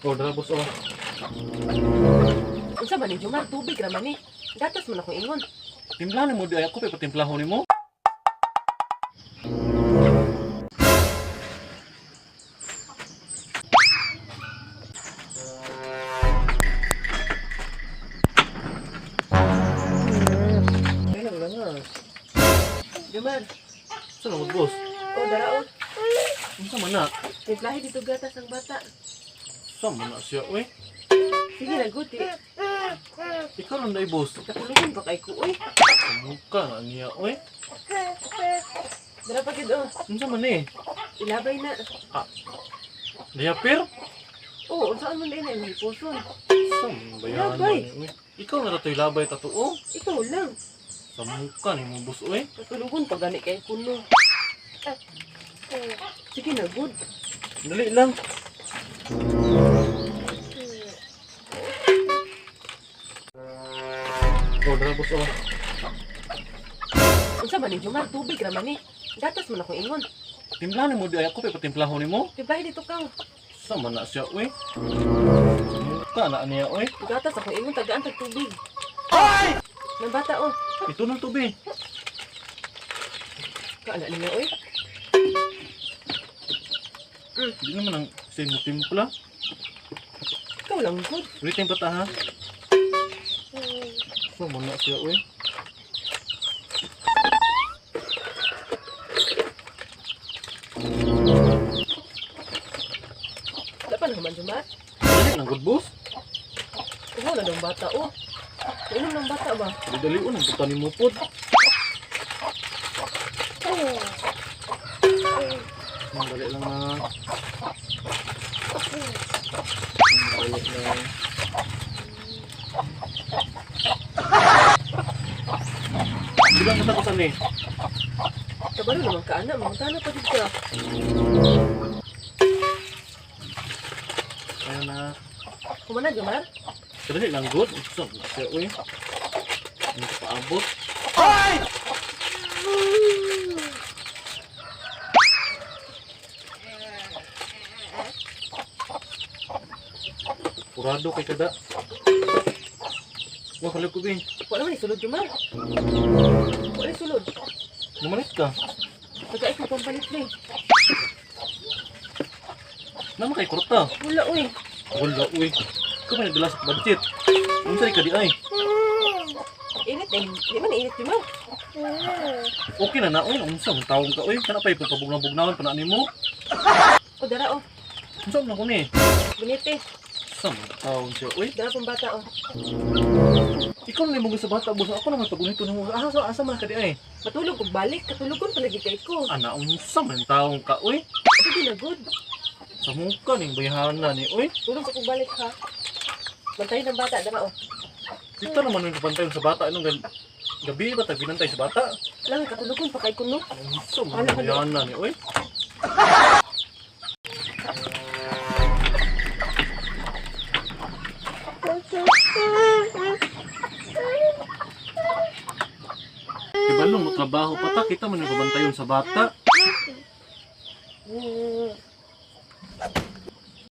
Oh, dala boss oh. Unsa man ni Jomar, tubig ra man ni. Gatas man ako ingon. Timplahan mo di ay ako pa timplahon nimo. Ay lang lang. Jomar, Saan mo boss? oh dara oh. Unsa man na? Timplahe dito gatas ang bata. Saan man na siya oy? Sige na guti. Ikaw lang dai boss. Katulungan pa kay ko oy. Mukha na niya oy. Dara pa gid oh. Unsa man ni? Ilabay na. Diaper? Oh, unsaan man din ang puson. Saan bayan Labay. ni oy? Ikaw na ratoy labay tatuo. Ikaw lang. Sa mukha ni mo boss oy. Katulungan pa gani kay kuno. Sige na good. Dali lang. Oh, dala boss oh. Unsa man ni Jomar, tubig ra man ni. Gatas man ako ingon. Timplahan mo di ay ako pa timplahon nimo. Timplahe dito ka. Sa man na siya oy. Mukha na niya oy. Gatas ako ingon tagaan tag tubig. Ay! Nang bata oh. Ito ng tubig. Kaala niya oy. Hindi naman ang sino timpla. Ikaw lang good. Ulit yung bata ha. Sa man na siya oy. Dapat naman Jomar. Dali lang good boss. Ikaw na ng bata oh. Inom ng bata ba? Dali on ang buta ni mo pod. Dali lang na. Dali lang. Bilang kita ko sani. Kabalo naman ka anak, mangutana pa gid ka. Ayun na. Kumana Jomar? Dali lang good. Sa siya oy. Hindi pa abot. Purado kay kada. Wah, kalip ko bin. Wala man isulod Jomar. Wala isulod. Lumalit ka. Pagka ikaw pampalit ni. Nama kay kurta. Wala oy. Wala, uy. Ikaw pa nagdala sa budget. Unsay ka di ay. Init eh. Di man init Jomar. Okay na na, uy. Unsa mong tawag ka, uy. Kana pa ipapabugnaw-bugnawan pa na nimo. O dara oh. Unsa man ko ni? Bunite. Unsa mong tawag siya, uy. Dara pang bata oh. Ikaw na mo sa bata, boss. Ako naman pagunito nimo. Asa man ka di ay. Matulog kog balik. Katulugon pa lagi kay ko. Ana, unsa man tawag ka, uy. Sige na good. Sa mukha ning bayhana ni, uy. Tulog sa kog balik ha. Bantayin ng bata. Dara oh. Dito naman yung kapantayon sa bata. Anong gabi ba tayo binantay sa bata? Lang katulugon pa kay kuno. Unsa man bayhana ni, uy. Ibalong mo trabaho pa ta, kita man yung kabantayon sa bata.